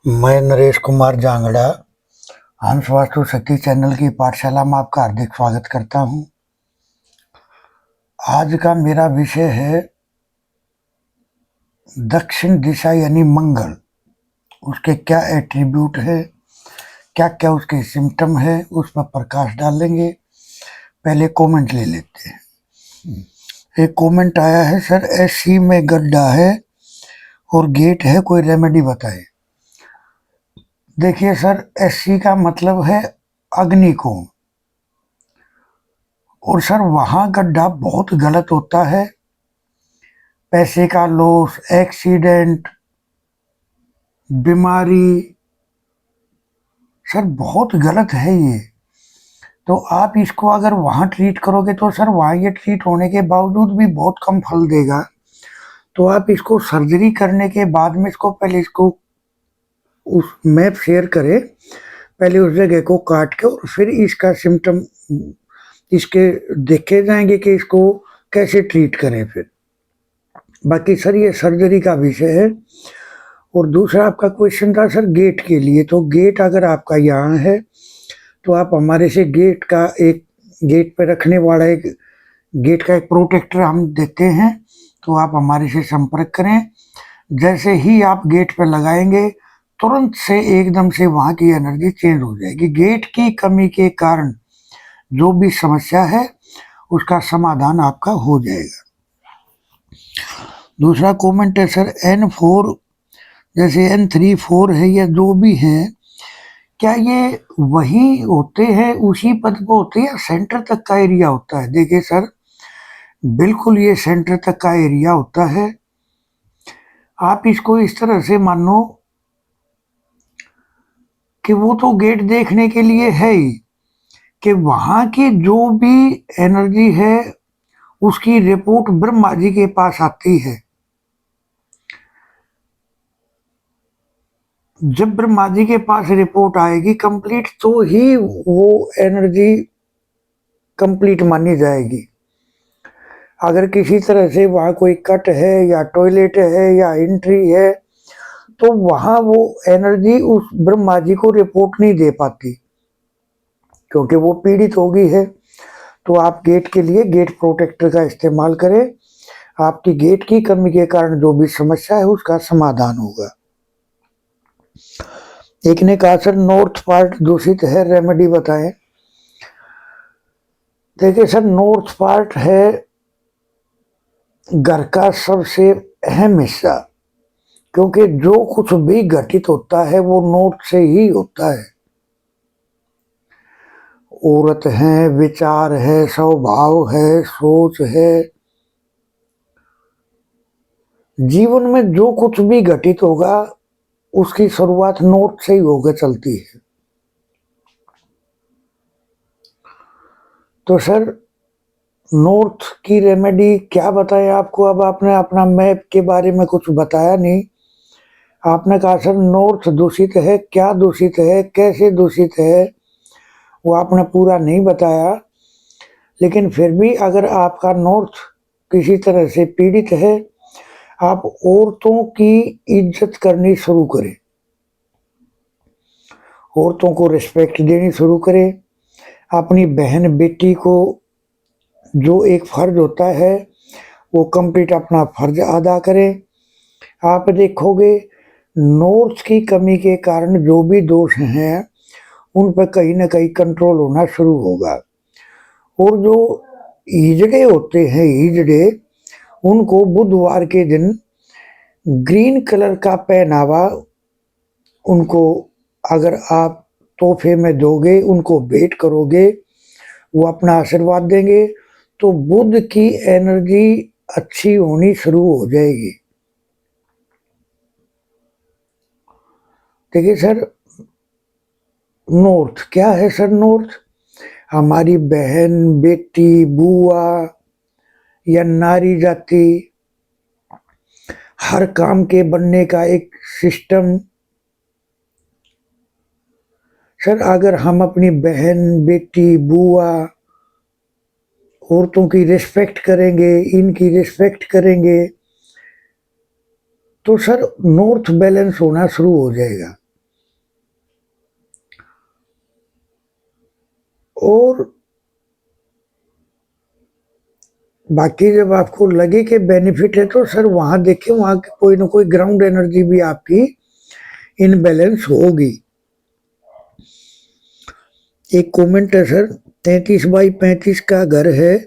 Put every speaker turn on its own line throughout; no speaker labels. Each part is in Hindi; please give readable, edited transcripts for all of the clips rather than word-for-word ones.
मैं नरेश कुमार जांगड़ा हंस वास्तु शक्ति चैनल की पाठशाला में आपका हार्दिक स्वागत करता हूं। आज का मेरा विषय है दक्षिण दिशा यानी मंगल। उसके क्या एट्रीब्यूट है, क्या क्या उसके सिम्टम है, उस पर प्रकाश डालेंगे। पहले कमेंट ले लेते हैं। एक कमेंट आया है, सर एसी में गड्ढा है और गेट है, कोई रेमेडी बताए। देखिए सर, एसी का मतलब है अग्निकोण, और सर वहां गड्ढा बहुत गलत होता है। पैसे का लॉस, एक्सीडेंट, बीमारी, सर बहुत गलत है ये। तो आप इसको अगर वहां ट्रीट करोगे तो सर वहां ये ट्रीट होने के बावजूद भी बहुत कम फल देगा। तो आप इसको सर्जरी करने के बाद में इसको पहले इसको उस मैप शेयर करें, पहले उस जगह को काट के और फिर इसका सिम्टम इसके देखे जाएंगे कि इसको कैसे ट्रीट करें। फिर बाकी सर ये सर्जरी का विषय है। और दूसरा आपका क्वेश्चन था सर गेट के लिए। तो गेट अगर आपका यहाँ है तो आप हमारे से गेट का एक गेट पे रखने वाला एक गेट का एक प्रोटेक्टर हम देते हैं, तो आप हमारे से संपर्क करें। जैसे ही आप गेट पे लगाएंगे तुरंत से एकदम से वहाँ की एनर्जी चेंज हो जाएगी। गेट की कमी के कारण जो भी समस्या है उसका समाधान आपका हो जाएगा। दूसरा कमेंट है सर N4 जैसे N3 4 है या जो भी है, क्या ये वही होते हैं, उसी पद पे होते हैं या सेंटर तक का एरिया होता है? देखिए सर, बिल्कुल ये सेंटर तक का एरिया होता है। आप इसको इस तरह से मानो कि वो तो गेट देखने के लिए है ही, कि वहां की जो भी एनर्जी है उसकी रिपोर्ट ब्रह्मा जी के पास आती है। जब ब्रह्मा जी के पास रिपोर्ट आएगी कंप्लीट, तो ही वो एनर्जी कंप्लीट मानी जाएगी। अगर किसी तरह से वहां कोई कट है या टॉयलेट है या एंट्री है तो वहां वो एनर्जी उस ब्रह्मा जी को रिपोर्ट नहीं दे पाती, क्योंकि वो पीड़ित हो गई है। तो आप गेट के लिए गेट प्रोटेक्टर का इस्तेमाल करें। आपकी गेट की कमी के कारण जो भी समस्या है उसका समाधान होगा। एक ने कहा सर नॉर्थ पार्ट दूषित है, रेमेडी बताएं। देखिए सर, नॉर्थ पार्ट है घर का सबसे अहम हिस्सा, क्योंकि जो कुछ भी घटित होता है वो नॉर्थ से ही होता है। औरत है, विचार है, स्वभाव है, सोच है, जीवन में जो कुछ भी घटित होगा उसकी शुरुआत नॉर्थ से ही होकर चलती है। तो सर नॉर्थ की रेमेडी क्या बताएं आपको? अब आपने अपना मैप के बारे में कुछ बताया नहीं। आपने कहा सर नॉर्थ दूषित है, क्या दूषित है, कैसे दूषित है, वो आपने पूरा नहीं बताया। लेकिन फिर भी अगर आपका नॉर्थ किसी तरह से पीड़ित है, आप औरतों की इज्जत करनी शुरू करें, औरतों को रिस्पेक्ट देनी शुरू करें। अपनी बहन बेटी को जो एक फर्ज होता है वो कंप्लीट अपना फर्ज अदा करें। आप देखोगे नॉर्थ की कमी के कारण जो भी दोष हैं उन पर कहीं ना कहीं कंट्रोल होना शुरू होगा। और जो हिजड़े होते हैं, हिजड़े, उनको बुधवार के दिन ग्रीन कलर का पहनावा उनको अगर आप तोहफे में दोगे, उनको भेंट करोगे, वो अपना आशीर्वाद देंगे, तो बुध की एनर्जी अच्छी होनी शुरू हो जाएगी। देखिए सर, नॉर्थ क्या है सर? नॉर्थ हमारी बहन, बेटी, बुआ या नारी जाति, हर काम के बनने का एक सिस्टम। सर अगर हम अपनी बहन, बेटी, बुआ, औरतों की रिस्पेक्ट करेंगे, इनकी रिस्पेक्ट करेंगे, तो सर नॉर्थ बैलेंस होना शुरू हो जाएगा। और बाकी जब आपको लगे कि बेनिफिट है तो सर वहां देखें, वहां कोई ना कोई ग्राउंड एनर्जी भी आपकी इनबैलेंस होगी। एक कमेंट है सर, 33 बाई 35 का घर है,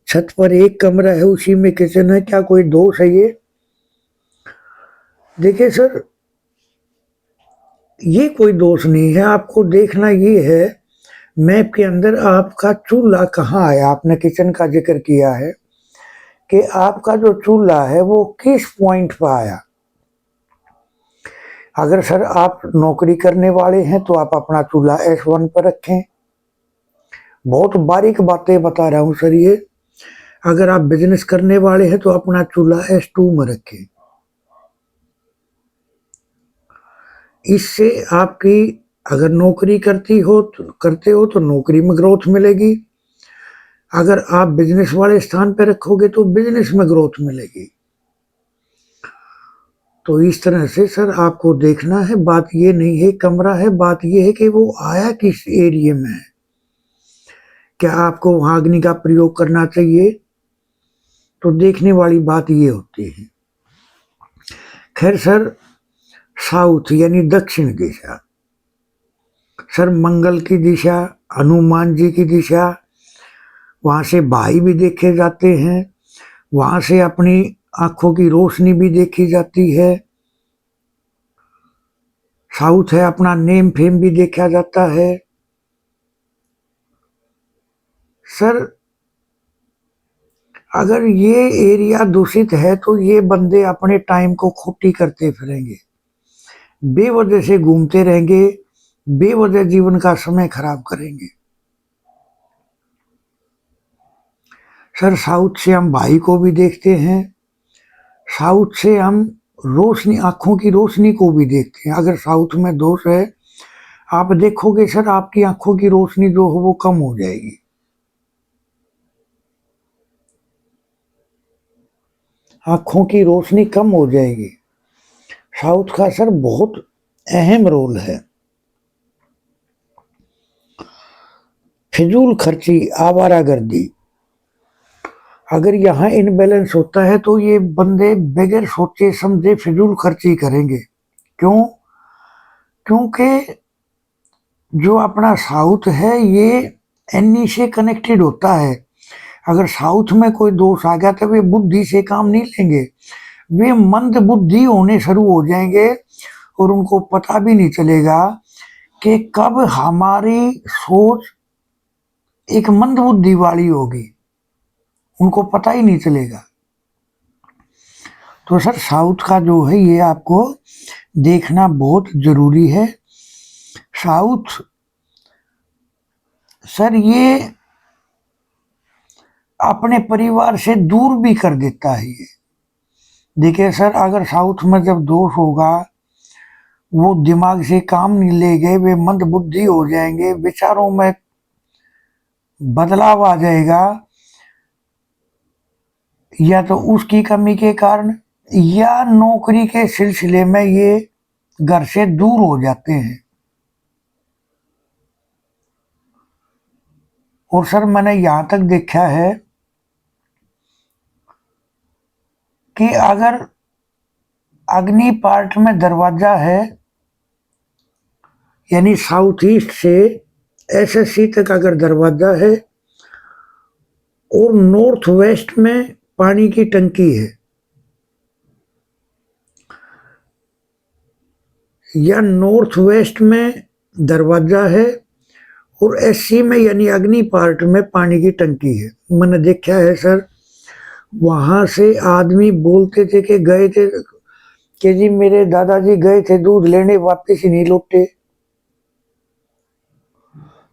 छत पर एक कमरा है, उसी में किचन है, क्या कोई दोष है ये? देखिए सर, ये कोई दोष नहीं है। आपको देखना ये है मैप के अंदर आपका चूल्हा कहाँ है। आपने किचन का जिक्र किया है कि आपका जो चूल्हा है वो किस पॉइंट पर आया। अगर सर आप नौकरी करने वाले हैं तो आप अपना चूल्हा S1 पर रखें। बहुत बारीक बातें बता रहा हूं सर ये। अगर आप बिजनेस करने वाले हैं तो अपना चूल्हा S2 में रखें। इससे आपकी अगर नौकरी करते हो तो नौकरी में ग्रोथ मिलेगी। अगर आप बिजनेस वाले स्थान पर रखोगे तो बिजनेस में ग्रोथ मिलेगी। तो इस तरह से सर आपको देखना है। बात ये नहीं है कमरा है, बात ये है कि वो आया किस एरिया में है। क्या आपको वहां अग्नि का प्रयोग करना चाहिए? तो देखने वाली बात ये होती है। खैर सर, साउथ यानी दक्षिण दिशा, सर मंगल की दिशा, हनुमान जी की दिशा, वहां से भाई भी देखे जाते हैं, वहां से अपनी आंखों की रोशनी भी देखी जाती है। साउथ है, अपना नेम फेम भी देखा जाता है। सर अगर ये एरिया दूषित है तो ये बंदे अपने टाइम को खोटी करते फिरेंगे, बेवजह से घूमते रहेंगे, बेवजह जीवन का समय खराब करेंगे। सर साउथ से हम भाई को भी देखते हैं, साउथ से हम रोशनी, आंखों की रोशनी को भी देखते हैं। अगर साउथ में दोष है, आप देखोगे सर आपकी आंखों की रोशनी जो हो वो कम हो जाएगी। आंखों की रोशनी कम हो जाएगी। साउथ का सर बहुत अहम रोल है। फिजूल खर्ची, आवारागर्दी, अगर यहाँ इनबैलेंस होता है तो ये बंदे बगैर सोचे समझे फिजूल खर्ची करेंगे। क्यों? क्योंकि जो अपना साउथ है ये एनी से कनेक्टेड होता है। अगर साउथ में कोई दोष आ गया तो वे बुद्धि से काम नहीं लेंगे, वे मंद बुद्धि होने शुरू हो जाएंगे और उनको पता भी नहीं चलेगा कि कब हमारी सोच एक मंद बुद्धि वाली होगी, उनको पता ही नहीं चलेगा। तो सर साउथ का जो है ये आपको देखना बहुत जरूरी है। साउथ सर ये अपने परिवार से दूर भी कर देता है ये। देखिए सर, अगर साउथ में जब दोष होगा, वो दिमाग से काम नहीं लेंगे, वे मंद बुद्धि हो जाएंगे, विचारों में बदलाव आ जाएगा, या तो उसकी कमी के कारण या नौकरी के सिलसिले में ये घर से दूर हो जाते हैं। और सर मैंने यहां तक देखा है कि अगर अग्नि पार्ट में दरवाजा है, यानी साउथ ईस्ट से SSC तक अगर दरवाजा है और नॉर्थ वेस्ट में पानी की टंकी है, या नॉर्थ वेस्ट में दरवाजा है और SC में यानी अग्नि पार्ट में पानी की टंकी है, मैंने देखा है सर। वहां से आदमी बोलते थे कि गए थे कि जी मेरे दादाजी गए थे दूध लेने, वापस ही नहीं लौटे।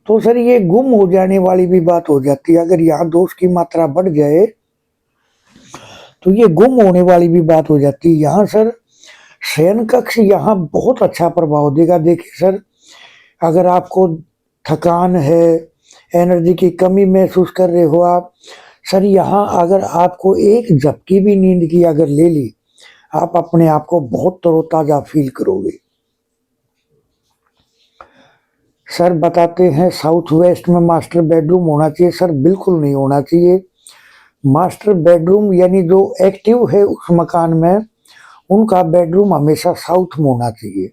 तो सर ये गुम हो जाने वाली भी बात हो जाती है। अगर यहाँ दोष की मात्रा बढ़ जाए तो ये गुम होने वाली भी बात हो जाती है। यहाँ सर शयन कक्ष यहाँ बहुत अच्छा प्रभाव देगा। देखिए सर, अगर आपको थकान है, एनर्जी की कमी महसूस कर रहे हो आप, सर यहाँ अगर आपको एक झपकी भी नींद की अगर ले ली, आप अपने आप को बहुत तरोताजा फील करोगे। सर बताते हैं साउथ वेस्ट में मास्टर बेडरूम होना चाहिए। सर बिल्कुल नहीं होना चाहिए। मास्टर बेडरूम यानी जो एक्टिव है उस मकान में, उनका बेडरूम हमेशा साउथ में होना चाहिए।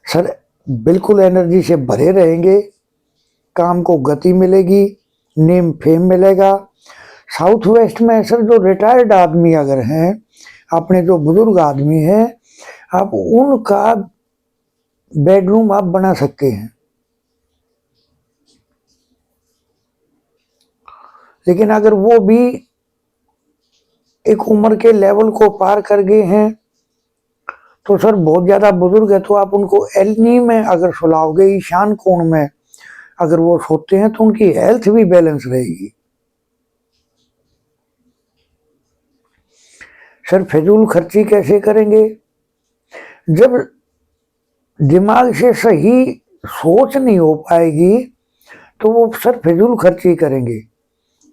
सर बिल्कुल एनर्जी से भरे रहेंगे, काम को गति मिलेगी, नेम फेम मिलेगा। साउथ वेस्ट में सर जो रिटायर्ड आदमी अगर हैं, अपने जो बुजुर्ग आदमी हैं, आप उनका बेडरूम आप बना सकते हैं। लेकिन अगर वो भी एक उम्र के लेवल को पार कर गए हैं, तो सर बहुत ज्यादा बुजुर्ग है, तो आप उनको एलनी में अगर सुलाओगे, ईशान कोण में अगर वो सोते हैं, तो उनकी हेल्थ भी बैलेंस रहेगी। सर फिजूल खर्ची कैसे करेंगे? जब दिमाग से सही सोच नहीं हो पाएगी, तो वो सर फिजूल खर्ची करेंगे।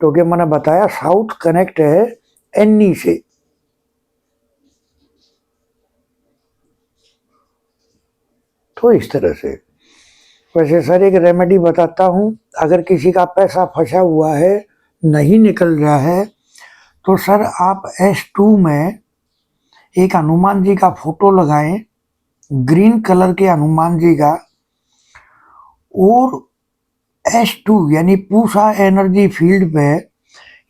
क्योंकि मैंने बताया साउथ कनेक्ट है एनी से। तो इस तरह से वैसे सर एक रेमेडी बताता हूँ। अगर किसी का पैसा फंसा हुआ है, नहीं निकल रहा है, तो सर आप S2 में एक हनुमान जी का फोटो लगाएं, ग्रीन कलर के हनुमान जी का, और S2 यानी पूसा एनर्जी फील्ड पे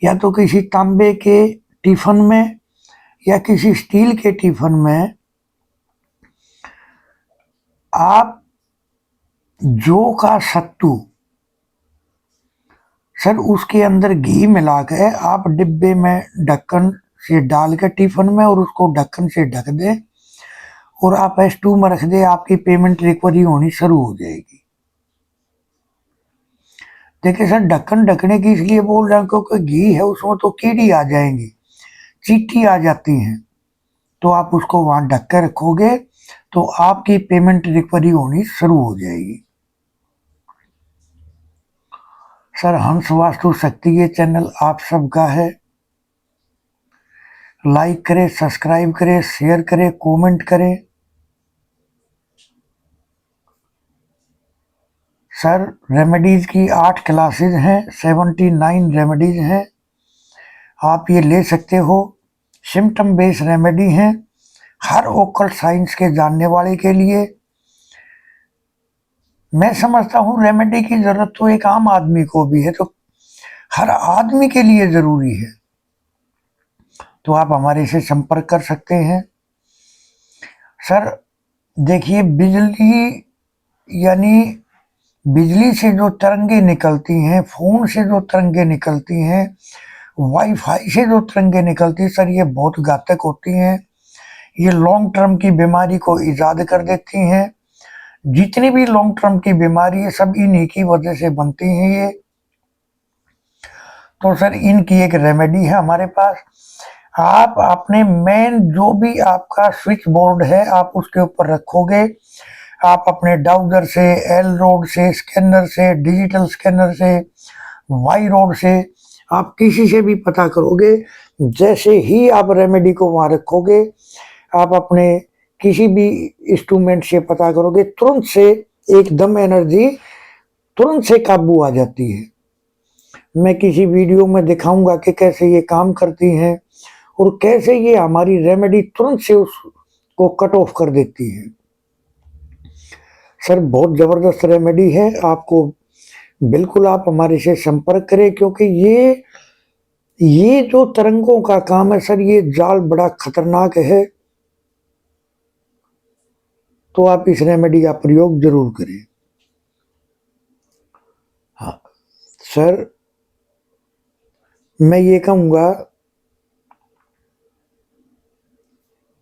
या तो किसी तांबे के टिफन में या किसी स्टील के टिफन में आप जौ का सत्तू, सर उसके अंदर घी मिला के आप डिब्बे में ढक्कन से डाल के टिफिन में, और उसको ढक्कन से ढक दें और आप S2 में रख दें, आपकी पेमेंट रिकवरी होनी शुरू हो जाएगी। देखिए सर ढक्कन ढकने की इसलिए बोल रहा हूँ क्योंकि घी है उसमें, तो कीड़ी आ जाएंगी, चींटी आ जाती हैं। तो आप उसको वहां ढक के रखोगे तो आपकी पेमेंट रिकवरी होनी शुरू हो जाएगी। सर हंस वास्तु शक्ति ये चैनल आप सबका है। लाइक करें, सब्सक्राइब करें, शेयर करें, कमेंट करें। सर रेमेडीज की 8 क्लासेज हैं, 79 रेमेडीज हैं, आप ये ले सकते हो। सिम्टम बेस्ड रेमेडी हैं, हर ओकल्ट साइंस के जानने वाले के लिए। मैं समझता हूँ रेमेडी की जरूरत तो एक आम आदमी को भी है, तो हर आदमी के लिए जरूरी है। तो आप हमारे से संपर्क कर सकते हैं। सर देखिए बिजली यानी बिजली से जो तरंगे निकलती हैं, फोन से जो तरंगे निकलती हैं, वाईफाई से जो तरंगे निकलती हैं, सर ये बहुत घातक होती हैं। ये लॉन्ग टर्म की बीमारी को ईजाद कर देती हैं। जितनी भी लॉन्ग टर्म की बीमारी है सब इन्हीं की वजह से बनती हैं ये। तो सर इनकी एक रेमेडी है हमारे पास। आप अपने मेन जो भी आपका स्विच बोर्ड है आप उसके ऊपर रखोगे, आप अपने डाउजर से, एल रोड से, स्कैनर से, डिजिटल स्कैनर से, वाई रोड से, आप किसी से भी पता करोगे। जैसे ही आप रेमेडी को वहां रखोगे, आप अपने किसी भी इंस्ट्रूमेंट से पता करोगे, तुरंत से एकदम एनर्जी तुरंत से काबू आ जाती है। मैं किसी वीडियो में दिखाऊंगा कि कैसे ये काम करती हैं और कैसे ये हमारी रेमेडी तुरंत से उसको कट ऑफ कर देती है। सर बहुत जबरदस्त रेमेडी है, आपको बिल्कुल आप हमारे से संपर्क करें, क्योंकि ये जो तरंगों का काम है सर, ये जाल बड़ा खतरनाक है। तो आप इस रेमेडी का प्रयोग जरूर करें। हाँ सर मैं ये कहूँगा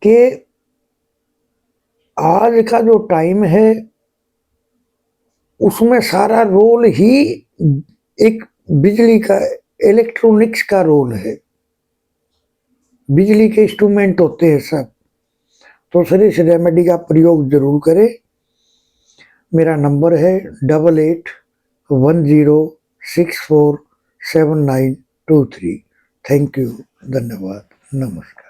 कि आज का जो टाइम है उसमें सारा रोल ही एक बिजली का, इलेक्ट्रॉनिक्स का रोल है। बिजली के इंस्ट्रूमेंट होते हैं सब। तो सर इस रेमेडी का प्रयोग जरूर करें। मेरा नंबर है 8810647923। थैंक यू, धन्यवाद, नमस्कार।